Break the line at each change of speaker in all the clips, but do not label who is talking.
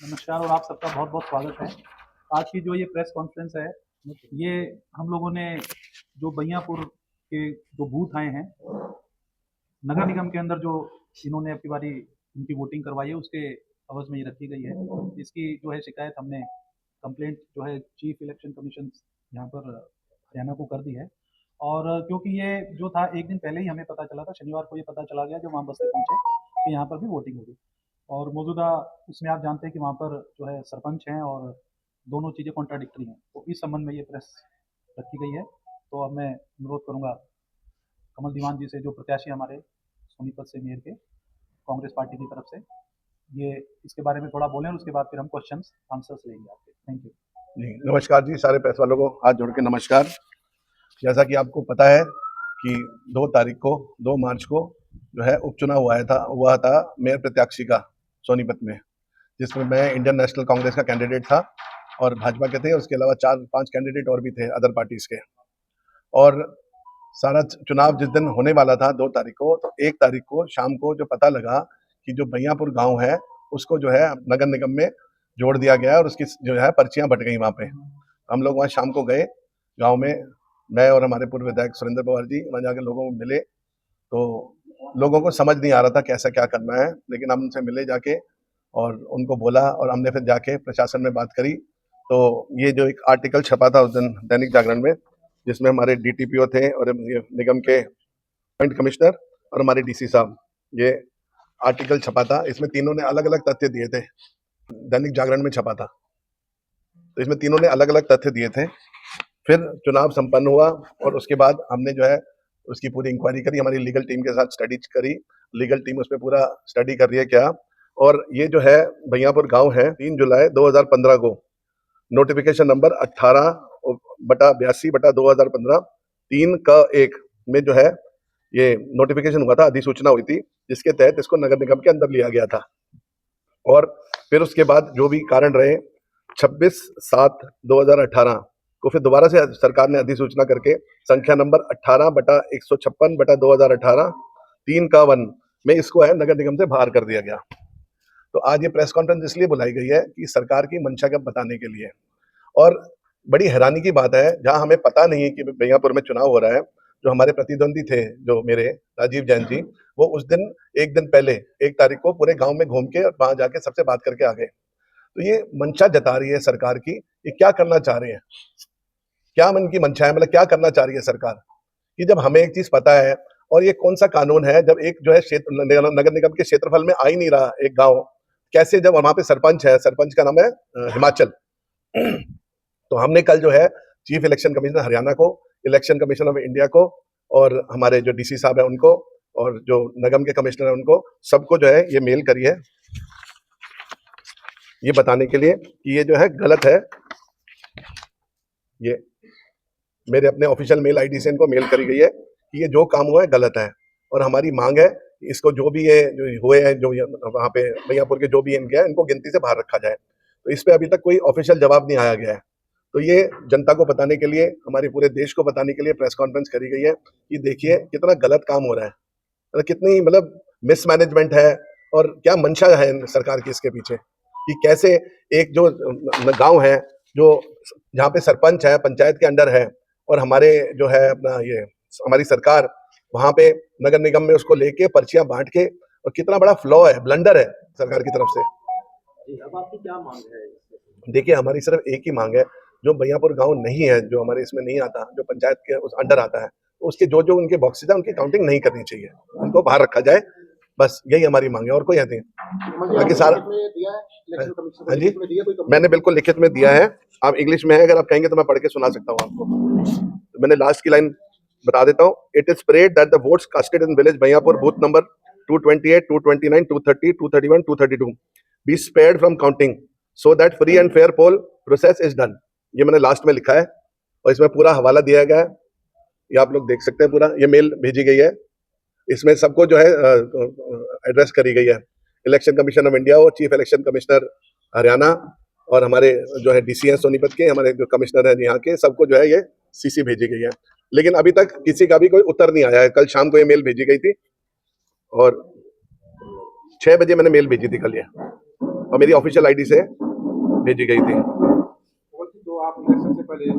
नमस्कार और आप सबका बहुत बहुत स्वागत है। आज की जो ये प्रेस कॉन्फ्रेंस है, ये हम लोगों ने जो बइयापुर के जो बूथ आए हैं नगर निगम के अंदर, जो इन्होंने अपनी बारी उनकी वोटिंग करवाई है, उसके एवज में ये रखी गई है। इसकी जो है शिकायत हमने कंप्लेंट जो है चीफ इलेक्शन कमीशन यहाँ पर हरियाणा को कर दी है। और क्योंकि ये जो था एक दिन पहले ही हमें पता चला था, शनिवार को ये पता चला गया जब वहाँ बस्ती पहुँचे कि यहाँ पर भी वोटिंग होगी। और मौजूदा उसमें आप जानते हैं कि वहाँ पर जो है सरपंच हैं और दोनों चीज़ें कॉन्ट्राडिक्टरी हैं, तो इस संबंध में ये प्रेस रखी गई है। तो अब मैं अनुरोध करूँगा कमल दीवान जी से, जो प्रत्याशी हमारे सोनीपत से मेयर के कांग्रेस पार्टी की तरफ से, ये इसके बारे में थोड़ा बोलें और उसके बाद फिर हम क्वेश्चन आंसर्स लेंगे आपके। थैंक यू
जी। नमस्कार जी, सारे प्रेस वालों को हाथ जोड़ के नमस्कार। जैसा कि आपको पता है कि 2 तारीख को 2 मार्च को जो है उपचुनाव हुआ था मेयर प्रत्याशी का सोनीपत में, जिसमें मैं इंडियन नेशनल कांग्रेस का कैंडिडेट था और भाजपा के थे। उसके अलावा 4-5 कैंडिडेट और भी थे अदर पार्टीज के। और सारा चुनाव जिस दिन होने वाला था 2 तारीख को, तो 1 तारीख को शाम को जो पता लगा कि जो बइयापुर गांव है उसको जो है नगर निगम में जोड़ दिया गया और उसकी जो है पर्चियां बट गई वहाँ पे। हम लोग वहाँ शाम को गए गांव में, मैं और हमारे पूर्व विधायक सुरेंद्र पवार जी वहाँ जाके लोगों को मिले। तो लोगों को समझ नहीं आ रहा था कैसा क्या करना है, लेकिन हम उनसे मिले जाके और उनको बोला और हमने फिर जाके प्रशासन में बात करी। तो ये जो एक आर्टिकल छपा था उस दिन दैनिक जागरण में, जिसमें हमारे डीटीपीओ थे और निगम के पॉइंट कमिश्नर और हमारे डीसी साहब, ये आर्टिकल छपा था। इसमें तीनों ने अलग अलग तथ्य दिए थे, दैनिक जागरण में छपा था। तो इसमें तीनों ने अलग अलग तथ्य दिए थे। फिर चुनाव संपन्न हुआ और उसके बाद हमने जो है उसकी पूरी इंक्वायरी करी, हमारी लीगल टीम के साथ स्टडी करी। लीगल टीम उस पर पूरा स्टडी कर रही है क्या। और ये जो है बइयापुर गांव है, 3 जुलाई 2015 को नोटिफिकेशन नंबर 18/82/2015 3 का 1 में जो है ये नोटिफिकेशन हुआ था, अधिसूचना हुई थी, जिसके तहत इसको नगर निगम के अंदर लिया गया था। और फिर उसके बाद जो भी कारण रहे, 26/7/2018 को फिर दोबारा से सरकार ने अधिसूचना करके संख्या नंबर 18/156/2018 3 का 1 में इसको है नगर निगम से बाहर कर दिया गया। तो आज ये प्रेस कॉन्फ्रेंस इसलिए बुलाई गई है कि सरकार की मंशा का बताने के लिए। और बड़ी हैरानी की बात है, जहां हमें पता नहीं है कि बइयापुर में चुनाव हो रहा है, जो हमारे प्रतिद्वंदी थे जो मेरे राजीव जैन जी, वो उस दिन एक दिन पहले 1 तारीख को पूरे गांव में घूम के और वहां जाके सबसे बात करके आ गए। तो ये मंशा जता रही है सरकार की, ये क्या करना चाह रहे हैं, क्या मन की मंशा है, मतलब क्या करना चाह रही है सरकार, कि जब हमें एक चीज पता है। और ये कौन सा कानून है, जब एक जो है क्षेत्र नगर निगम के क्षेत्रफल में आ ही नहीं रहा एक गांव, कैसे, जब वहां पे सरपंच है, सरपंच का नाम है हिमाचल। तो हमने कल जो है चीफ इलेक्शन कमिश्नर हरियाणा को, इलेक्शन कमीशन ऑफ इंडिया को और हमारे जो डीसी साहब है उनको और जो निगम के कमिश्नर है उनको, सबको जो है ये मेल करी है, ये बताने के लिए कि ये जो है गलत है। ये मेरे अपने ऑफिशियल मेल आईडी से इनको मेल करी गई है कि ये जो काम हुआ है गलत है। और हमारी मांग है कि इसको जो भी ये जो हुए हैं, जो वहाँ पे बइयापुर के जो भी इनके हैं, इनको गिनती से बाहर रखा जाए। तो इस पे अभी तक कोई ऑफिशियल जवाब नहीं आया गया है। तो ये जनता को बताने के लिए, हमारे पूरे देश को बताने के लिए प्रेस कॉन्फ्रेंस करी गई है कि देखिए कितना गलत काम हो रहा है, कितनी मतलब मिसमैनेजमेंट है और क्या मंशा है सरकार की इसके पीछे, कि कैसे एक जो गांव है, जो जहाँ पे सरपंच है, पंचायत के अंडर है, और हमारे जो है अपना ये हमारी सरकार वहां पे नगर निगम में उसको लेके पर्चियां बांट के, और कितना बड़ा फ्लॉ है, ब्लंडर है सरकार की तरफ से।
अब आपकी क्या मांग है?
देखिए, हमारी सिर्फ एक ही मांग है, जो बइयापुर गांव नहीं है, जो हमारे इसमें नहीं आता, जो पंचायत के उस अंडर आता है, तो उसके जो जो उनके बॉक्सेज है उनकी काउंटिंग नहीं करनी चाहिए, उनको बाहर रखा जाए। बस यही हमारी मांग है, और कोई नहीं। बाकी सारा हाँ जी, मैंने बिल्कुल लिखित में दिया है। आप इंग्लिश में है, अगर आप कहेंगे तो मैं पढ़ के सुना सकता हूँ आपको। तो मैंने लास्ट की लाइन बता देता हूँ। It is prayed that the votes casted in village Baiyapur booth number 228, 229, 230, 231, 232 be spared from counting so that free and fair poll process is done. ये मैंने लास्ट में लिखा है और इसमें पूरा हवाला दिया गया है, ये आप लोग देख सकते हैं। पूरा ये मेल भेजी गई है, इसमें सबको जो है एड्रेस करी गई है, इलेक्शन कमीशन ऑफ इंडिया और चीफ इलेक्शन कमिश्नर हरियाणा और हमारे जो है डीसी हैं सोनीपत के, हमारे जो कमिश्नर हैं यहाँ के, सबको जो है ये सीसी भेजी गई है। लेकिन अभी तक किसी का भी कोई उत्तर नहीं आया है। कल शाम को ये मेल भेजी गई थी और 6 बजे मैंने मेल भेजी थी कल ये। और मेरी ऑफिशियल आईडी से भेजी गई थी।
और जो आप इलेक्शन से पहले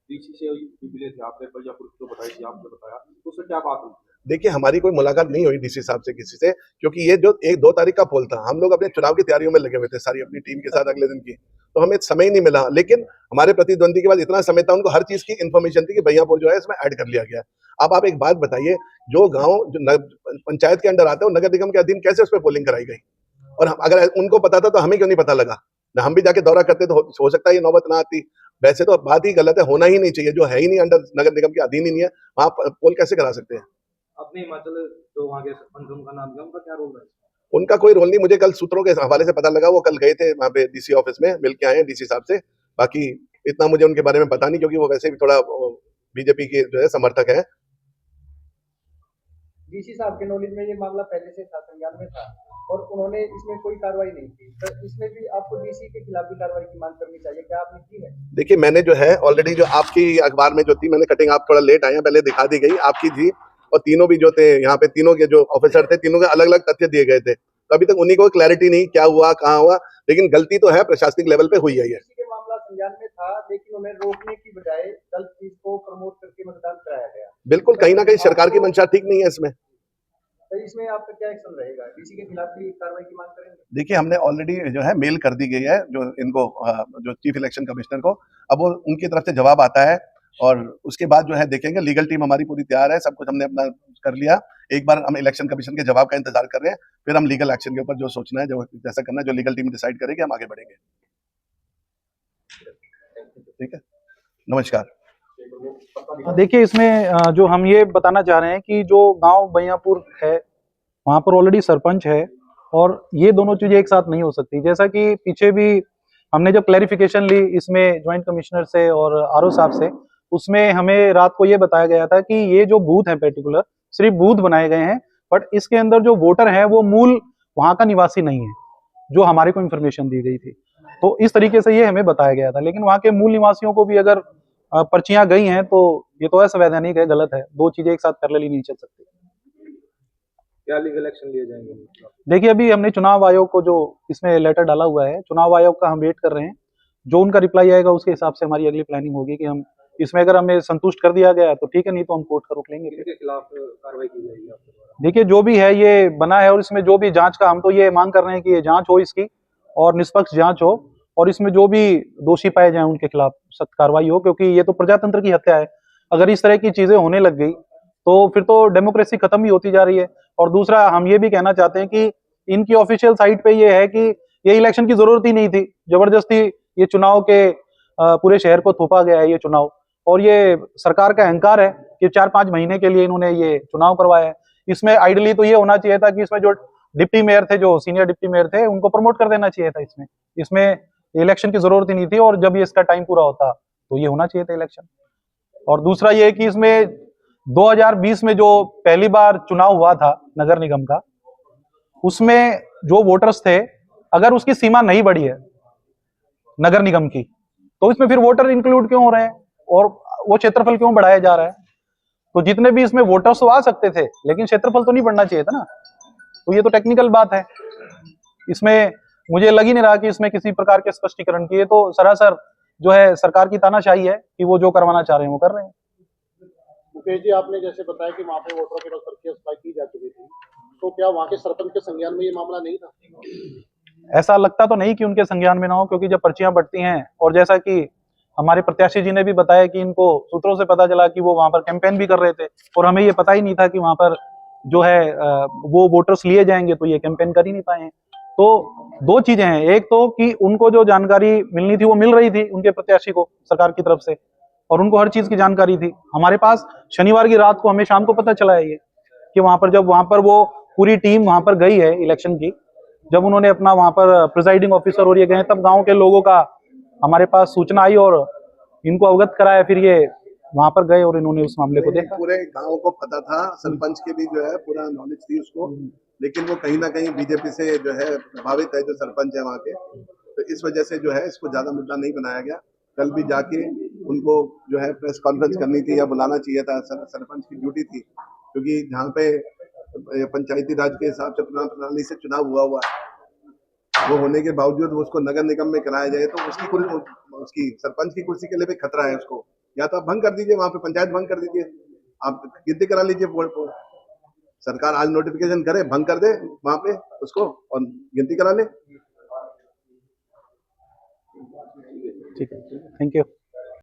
डीसी से मिले थे, आपने बलियापुर जो बताई थी, आपने बताया, तो उससे क्या बात हुई?
देखिए, हमारी कोई मुलाकात नहीं हुई डीसी साहब से किसी से, क्योंकि ये जो 1-2 तारीख का पोल था, हम लोग अपने चुनाव की तैयारियों में लगे हुए थे सारी अपनी टीम के साथ अगले दिन की, तो हमें समय ही नहीं मिला। लेकिन हमारे प्रतिद्वंदी के पास इतना समय था, उनको हर चीज की इन्फॉर्मेशन थी कि बहियापुर जो है इसमें ऐड कर लिया गया है। अब आप एक बात बताइए, जो गांव जो पंचायत के अंडर आता है वो नगर निगम के अधीन कैसे उस पर पोलिंग कराई गई? और अगर उनको पता था तो हमें क्यों नहीं पता लगा? हम भी जाके दौरा करते तो हो सकता है ये नौबत ना आती। वैसे तो बात ही गलत है, होना ही नहीं चाहिए, जो है ही नहीं अंडर नगर निगम के अधीन ही नहीं है, वहां पोल कैसे करा सकते हैं?
अपने हिमाचल जो वहाँ के सरपंच उनका नाम है, उनका क्या रोल है?
उनका कोई रोल नहीं, मुझे कल सूत्रों के हवाले से पता लगा, वो कल गए थे वहां पे डीसी ऑफिस में, मिल के आए हैं डीसी साहब से। बाकी इतना मुझे उनके बारे में पता नहीं, क्योंकि वो वैसे भी थोड़ा बीजेपी के जो है समर्थक है।
डीसी साहब के नॉलेज में ये मामला पहले से था, संज्ञान में था, और उन्होंने इसमें कोई कार्रवाई नहीं की, तो इसमें भी आपको डीसी के खिलाफ भी कार्रवाई की मांग करनी चाहिए, क्या आपने की है?
देखिए, मैंने जो है ऑलरेडी जो आपकी अखबार में जो थी, मैंने कटिंग, आप थोड़ा लेट आए हैं, पहले दिखा दी गई आपकी थी, और तीनों भी जो थे यहाँ पे, तीनों के जो ऑफिसर थे, तीनों के अलग अलग तथ्य दिए गए थे, तो अभी तक उन्हीं को क्लैरिटी नहीं क्या हुआ, कहाँ हुआ, लेकिन गलती तो है प्रशासनिक लेवल पे हुई है। ये
डीसी के मामला संज्ञान में था, लेकिन उन्हें रोकने की बजाय गलत चीज को प्रमोट करके मतदान कराया गया।
बिल्कुल कहीं ना कहीं सरकार की मंशा ठीक नहीं है इसमें।
तो इसमें आपका क्या एक्शन रहेगा? डीसी के खिलाफ भी कार्रवाई की मांग करेंगे?
देखिए, हमने ऑलरेडी जो है मेल कर दी गई है जो इनको जो चीफ इलेक्शन कमिश्नर को, अब वो उनकी तरफ से जवाब आता है, और उसके बाद जो है देखेंगे। लीगल टीम हमारी पूरी तैयार है, सब कुछ हमने अपना कर लिया। एक बार हम इलेक्शन कमीशन के जवाब का इंतजार कर रहे हैं, फिर हम लीगल एक्शन के ऊपर जो सोचना है, जो जैसा करना है, जो लीगल टीम डिसाइड करेगी, हम आगे बढ़ेंगे। ठीक है, नमस्कार।
देखिए, इसमें जो हम ये बताना चाह रहे हैं कि जो गांव बहियापुर है, वहाँ पर ऑलरेडी सरपंच है, और ये दोनों चीजें एक साथ नहीं हो सकती। जैसा कि पीछे भी हमने जब क्लैरिफिकेशन ली इसमें ज्वाइंट कमिश्नर से और आरओ साहब से, उसमें हमें रात को ये बताया गया था कि ये जो बूथ है पर्टिकुलर, सिर्फ बूथ बनाए गए हैं, बट इसके अंदर जो वोटर है वो मूल वहाँ का निवासी नहीं है, जो हमारे को इन्फॉर्मेशन दी गई थी। तो इस तरीके से ये हमें बताया गया था, लेकिन वहाँ के मूल निवासियों को भी अगर पर्चियां गई हैं तो ये तो असंवैधानिक है, गलत है। दो चीजें एक साथ पैरेलली नहीं चल सकती।
क्या लीगल एक्शन लिए जाएंगे?
देखिए, अभी हमने चुनाव आयोग को जो इसमें लेटर डाला हुआ है, चुनाव आयोग का हम वेट कर रहे हैं, जो उनका रिप्लाई आएगा उसके हिसाब से हमारी अगली प्लानिंग होगी कि हम इसमें अगर हमें संतुष्ट कर दिया गया तो ठीक है, नहीं तो हम कोर्ट का रुख लेंगे।
किसके खिलाफ कार्रवाई की जाएगी आपके द्वारा?
देखिए, जो भी है ये बना है, और इसमें जो भी जांच का, हम तो ये मांग कर रहे हैं कि ये जांच हो इसकी, और निष्पक्ष जांच हो, और इसमें जो भी दोषी पाए जाएं उनके खिलाफ सख्त कार्रवाई हो, क्योंकि ये तो प्रजातंत्र की हत्या है। अगर इस तरह की चीजें होने लग गई तो फिर तो डेमोक्रेसी खत्म ही होती जा रही है। और दूसरा, हम ये भी कहना चाहते हैं कि इनकी ऑफिशियल साइट पे ये है कि ये इलेक्शन की जरूरत ही नहीं थी, जबरदस्ती ये चुनाव के पूरे शहर को थोपा गया है ये चुनाव, और ये सरकार का अहंकार है कि 4-5 महीने के लिए इन्होंने ये चुनाव करवाया है। इसमें आइडली तो ये होना चाहिए था कि इसमें जो डिप्टी मेयर थे, जो सीनियर डिप्टी मेयर थे, उनको प्रमोट कर देना चाहिए था। इसमें इलेक्शन की जरूरत ही नहीं थी, और जब ये इसका टाइम पूरा होता तो ये होना चाहिए था इलेक्शन। और दूसरा ये कि इसमें 2020 में जो पहली बार चुनाव हुआ था नगर निगम का, उसमें जो वोटर्स थे, अगर उसकी सीमा नहीं बढ़ी है नगर निगम की, तो इसमें फिर वोटर इंक्लूड क्यों हो रहे हैं, और वो क्षेत्रफल क्यों बढ़ाया जा रहा है? तो जितने भी इसमें वोटर्स तो आ सकते थे, लेकिन क्षेत्रफल तो नहीं बढ़ना चाहिए था ना। तो ये तो टेक्निकल बात है, इसमें मुझे लग ही नहीं रहा कि इसमें किसी प्रकार के स्पष्टीकरण की। ये तो सरासर जो है सरकार की तानाशाही है कि वो जो करवाना चाह रहे हैं वो कर रहे हैं।
मुकेश जी, आपने जैसे बताया कि वहाँ पे वोटरों के पास पर्चियां सप्लाई की जा चुकी थी, तो क्या वहाँ के सरपंच के संज्ञान में ये मामला नहीं था?
ऐसा लगता तो नहीं कि उनके संज्ञान में ना हो, क्योंकि जब पर्चियां बढ़ती हैं, और जैसा कि हमारे प्रत्याशी जी ने भी बताया कि इनको सूत्रों से पता चला कि वो वहां पर कैंपेन भी कर रहे थे, और हमें ये पता ही नहीं था कि वहां पर जो है वो वोटर्स लिए जाएंगे, तो ये कैंपेन कर ही नहीं पाए। तो दो चीजें हैं, एक तो कि उनको जो जानकारी मिलनी थी वो मिल रही थी उनके प्रत्याशी को सरकार की तरफ से, और उनको हर चीज की जानकारी थी। हमारे पास शनिवार की रात को, हमें शाम को पता चला है ये कि वहां पर, जब वहां पर वो पूरी टीम वहां पर गई है इलेक्शन की, जब उन्होंने अपना वहां पर प्रिजाइडिंग ऑफिसर और ये गए, तब गांव के लोगों का हमारे पास सूचना आई और इनको अवगत कराया, फिर ये वहां पर गए और इन्होंने उस मामले को देखा।
पूरे गांव को पता था, सरपंच के भी जो है पूरा नॉलेज थी उसको, लेकिन वो कहीं ना कहीं बीजेपी से जो है प्रभावित है, जो सरपंच है वहाँ के, तो इस वजह से जो है इसको ज्यादा मुद्दा नहीं बनाया गया। कल भी जाके उनको जो है प्रेस कॉन्फ्रेंस करनी थी या बुलाना चाहिए था, सरपंच की ड्यूटी थी, क्योंकि जहाँ पे पंचायती राज के हिसाब से प्रणाली से चुनाव हुआ है, वो होने के बावजूद उसको नगर निगम में कराया जाए तो उसकी सरपंच की कुर्सी के लिए भी खतरा है उसको। या तो आप भंग कर दीजिए, वहां पे पंचायत भंग कर दीजिए, आप गिनती करा लीजिए वोट को। सरकार आज नोटिफिकेशन करे, भंग कर दे वहां पे उसको और गिनती करा ले।
ठीक है, थैंक यू।